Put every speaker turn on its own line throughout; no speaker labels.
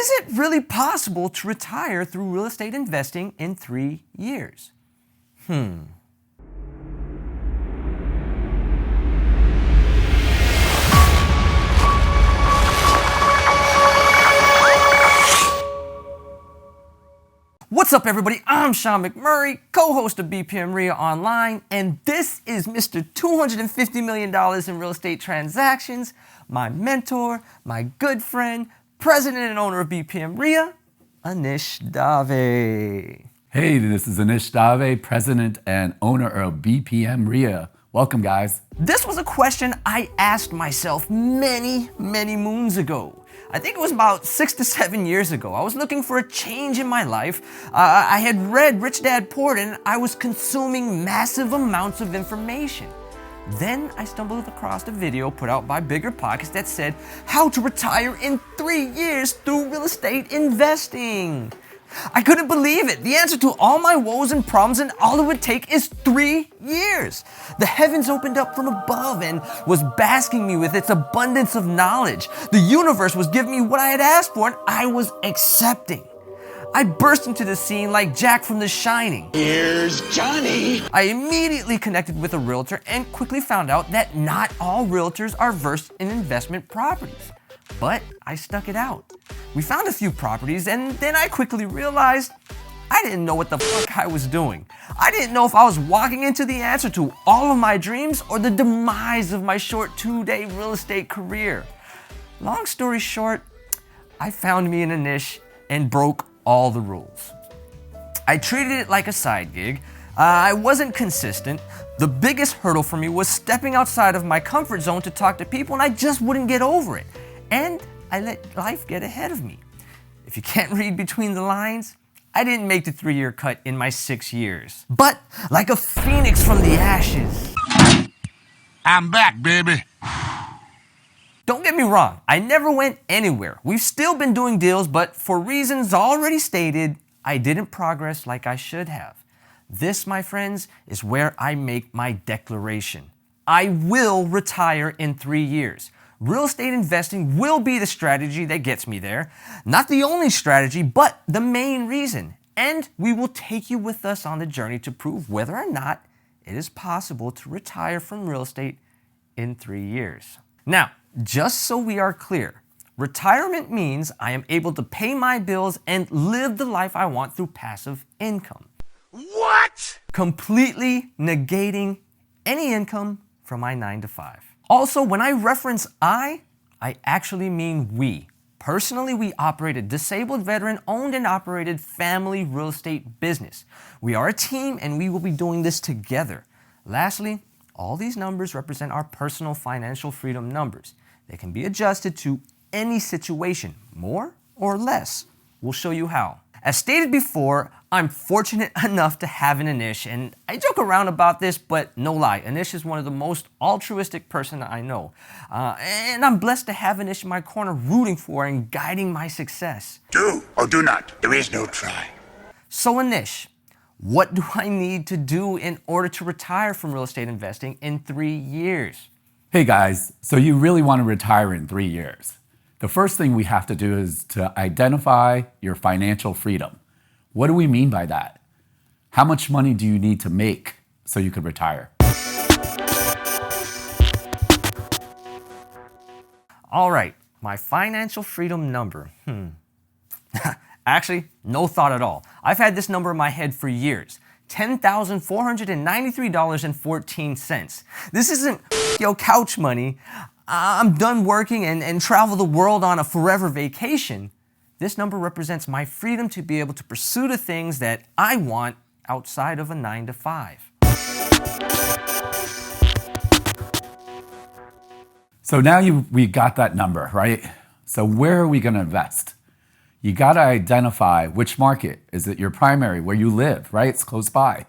Is it really possible to retire through real estate investing in 3 years? What's up, everybody? I'm Sean McMurray, co-host of BPM REIA Online, and this is Mr. $250 million in real estate transactions, my mentor, my good friend, president and owner of BPM REIA, Anish Dave.
Hey, this is Anish Dave, president and owner of BPM REIA. Welcome, guys.
This was a question I asked myself many moons ago. I think it was about 6 to 7 years ago. I was looking for a change in my life. I had read Rich Dad Poor Dad, and I was consuming massive amounts of information. Then I stumbled across a video put out by Bigger Pockets that said how to retire in 3 years through real estate investing. I couldn't believe it. The answer to all my woes and problems, and all it would take is 3 years. The heavens opened up from above and was basking me with its abundance of knowledge. The universe was giving me what I had asked for, and I was accepting. I burst into the scene like Jack from The Shining.
Here's Johnny.
I immediately connected with a realtor and quickly found out that not all realtors are versed in investment properties. But I stuck it out. We found a few properties, and then I quickly realized I didn't know what the fuck I was doing. I didn't know if I was walking into the answer to all of my dreams or the demise of my short 2-day real estate career. Long story short, I found me in a niche and broke all the rules. I treated it like a side gig. I wasn't consistent. The biggest hurdle for me was stepping outside of my comfort zone to talk to people, and I just wouldn't get over it. And I let life get ahead of me. If you can't read between the lines, I didn't make the 3-year cut in my 6 years. But like a phoenix from the ashes,
I'm back, baby.
don't get me wrong, I never went anywhere. We've still been doing deals, but for reasons already stated, I didn't progress like I should have. This, my friends, is where I make my declaration. I will retire in 3 years. Real estate investing will be the strategy that gets me there. Not the only strategy, but the main reason. And we will take you with us on the journey to prove whether or not it is possible to retire from real estate in 3 years. Now, just so we are clear, retirement means I am able to pay my bills and live the life I want through passive income.
What?
Completely negating any income from my 9 to 5. Also, when I reference I actually mean we. Personally, we operate a disabled veteran-owned and operated family real estate business. We are a team, and we will be doing this together. Lastly, all these numbers represent our personal financial freedom numbers. They can be adjusted to any situation, more or less. We'll show you how. As stated before, I'm fortunate enough to have an Anish, and I joke around about this, but no lie, Anish is one of the most altruistic person I know. And I'm blessed to have Anish in my corner rooting for and guiding my success.
Do or do not. There is no try.
So Anish, what do I need to do in order to retire from real estate investing in 3 years?
Hey, guys. So you really want to retire in 3 years. The first thing we have to do is to identify your financial freedom. What do we mean by that? How much money do you need to make so you could retire?
All right, my financial freedom number. Actually, no thought at all. I've had this number in my head for years. $10,493.14. This isn't couch money. I'm done working and travel the world on a forever vacation. This number represents my freedom to be able to pursue the things that I want outside of a 9 to 5.
So now we got that number, right? So where are we going to invest? You got to identify which market. Is it your primary, where you live, right? It's close by.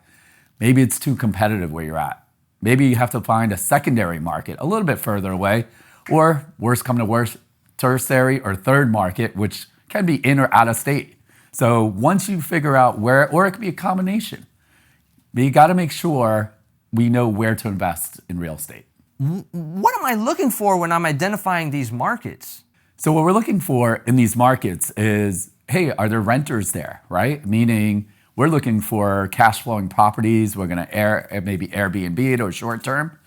Maybe it's too competitive where you're at. Maybe you have to find a secondary market a little bit further away, or worst come to worst, tertiary or third market, which can be in or out of state. So once you figure out where, or it could be a combination, but you got to make sure we know where to invest in real estate.
What am I looking for when I'm identifying these markets?
So what we're looking for in these markets is, hey, are there renters there, right? Meaning we're looking for cash flowing properties. We're going to maybe Airbnb it or short term.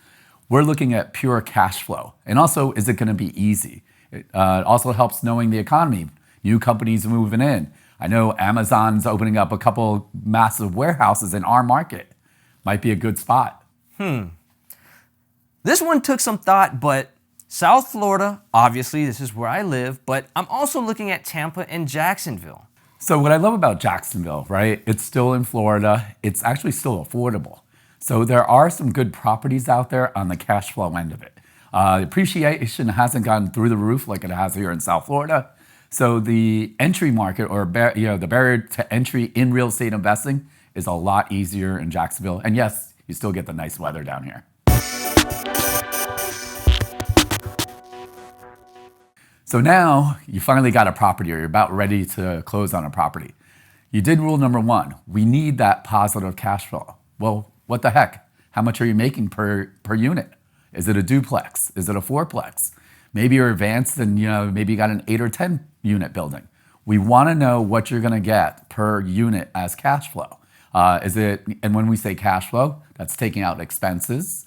We're looking at pure cash flow. And also, is it going to be easy? It also helps knowing the economy, new companies moving in. I know Amazon's opening up a couple massive warehouses in our market. Might be a good spot.
This one took some thought, but South Florida, obviously, this is where I live, but I'm also looking at Tampa and Jacksonville.
So what I love about Jacksonville, right? It's still in Florida. It's actually still affordable. So there are some good properties out there on the cash flow end of it. Appreciation hasn't gone through the roof like it has here in South Florida. So the entry market or the barrier to entry in real estate investing is a lot easier in Jacksonville. And yes, you still get the nice weather down here. So now you finally got a property or you're about ready to close on a property. You did rule number one. We need that positive cash flow. Well, what the heck? How much are you making per unit? Is it a duplex? Is it a fourplex? Maybe you're advanced and maybe you got an 8 or 10 unit building. We want to know what you're going to get per unit as cash flow. And when we say cash flow, that's taking out expenses,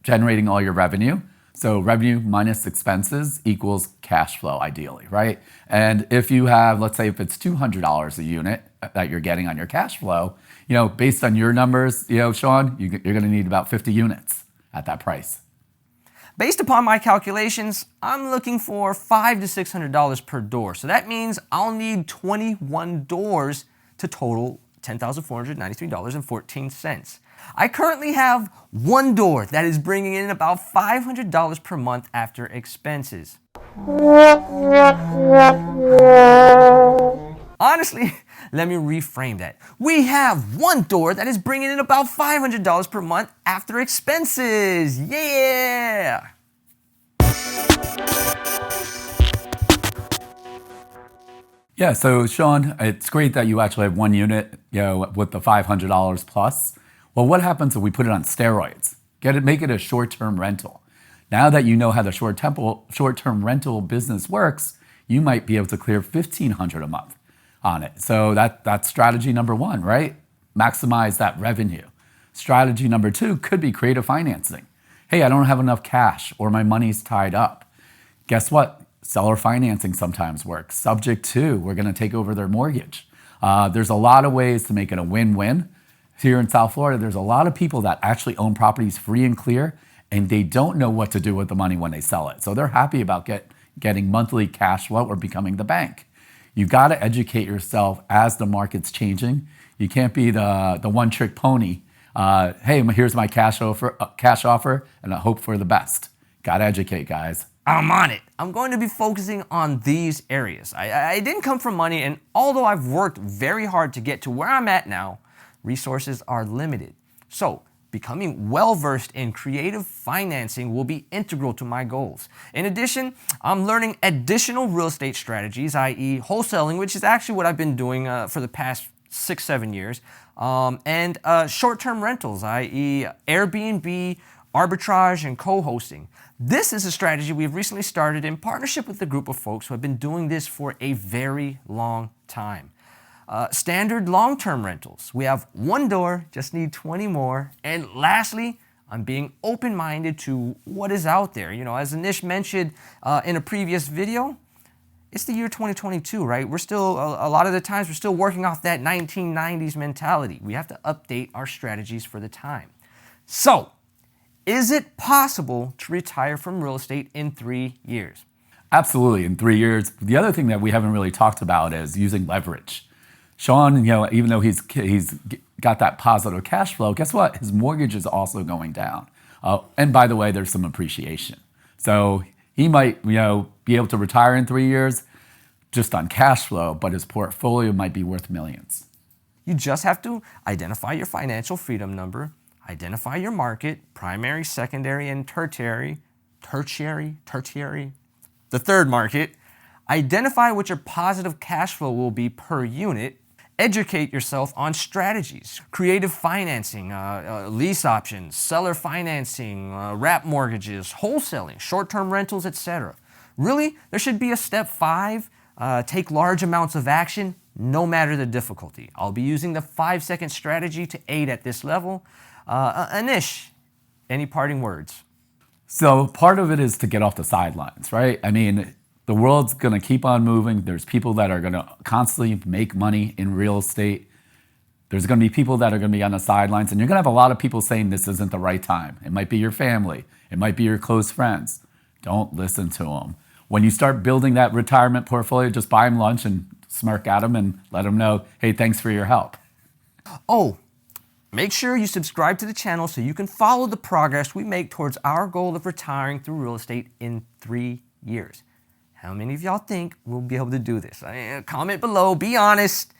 generating all your revenue. So revenue minus expenses equals cash flow, ideally, right? And if you have, let's say if it's $200 a unit that you're getting on your cash flow, based on your numbers, Sean, you're going to need about 50 units at that price.
Based upon my calculations, I'm looking for $500 to $600 per door. So that means I'll need 21 doors to total $10,493.14. I currently have one door that is bringing in about $500 per month after expenses. Honestly, let me reframe that. We have one door that is bringing in about $500 per month after expenses. Yeah!
Yeah, so Sean, it's great that you actually have one unit, with the $500 plus. Well, what happens if we put it on steroids? Make it a short-term rental. Now that you know how the short-term rental business works, you might be able to clear $1,500 a month on it. So that's strategy number one, right? Maximize that revenue. Strategy number two could be creative financing. Hey, I don't have enough cash or my money's tied up. Guess what? Seller financing sometimes works. Subject to, we're going to take over their mortgage. There's a lot of ways to make it a win-win. Here in South Florida, there's a lot of people that actually own properties free and clear, and they don't know what to do with the money when they sell it. So they're happy about getting monthly cash flow or becoming the bank. You got to educate yourself as the market's changing. You can't be the one-trick pony. Hey, here's my cash offer, and I hope for the best. Got to educate, guys.
I'm on it. I'm going to be focusing on these areas. I didn't come from money, and although I've worked very hard to get to where I'm at now, resources are limited. So, becoming well-versed in creative financing will be integral to my goals. In addition, I'm learning additional real estate strategies, i.e. wholesaling, which is actually what I've been doing for the past 6-7 years, and short-term rentals, i.e. Airbnb, arbitrage, and co-hosting. This is a strategy we've recently started in partnership with a group of folks who have been doing this for a very long time. Standard long-term rentals. We have one door, just need 20 more. And lastly, I'm being open-minded to what is out there. As Anish mentioned in a previous video, it's the year 2022, right? We're still, a lot of the times, we're still working off that 1990s mentality. We have to update our strategies for the time. So, is it possible to retire from real estate in 3 years?
Absolutely, in 3 years. The other thing that we haven't really talked about is using leverage. Sean, even though he's got that positive cash flow, guess what? His mortgage is also going down. And by the way, there's some appreciation. So he might, be able to retire in 3 years just on cash flow, but his portfolio might be worth millions.
You just have to identify your financial freedom number, identify your market, primary, secondary, and tertiary, the third market, identify what your positive cash flow will be per unit, educate yourself on strategies, creative financing, lease options, seller financing, wrap mortgages, wholesaling, short-term rentals, etc. Really, there should be a step 5, take large amounts of action, no matter the difficulty. I'll be using the 5-second strategy to aid at this level. Anish, any parting words?
So part of it is to get off the sidelines, right? I mean, the world's going to keep on moving. There's people that are going to constantly make money in real estate. There's going to be people that are going to be on the sidelines, and you're going to have a lot of people saying this isn't the right time. It might be your family. It might be your close friends. Don't listen to them. When you start building that retirement portfolio, just buy them lunch and smirk at them and let them know, hey, thanks for your help.
Oh, make sure you subscribe to the channel so you can follow the progress we make towards our goal of retiring through real estate in 3 years. How many of y'all think we'll be able to do this? Comment below, be honest.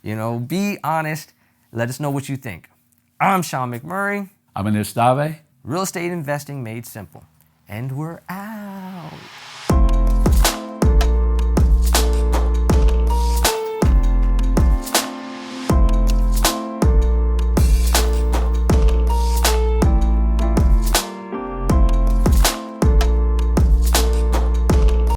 Be honest. Let us know what you think. I'm Sean McMurray.
I'm Anish Dave.
Real estate investing made simple. And we're out.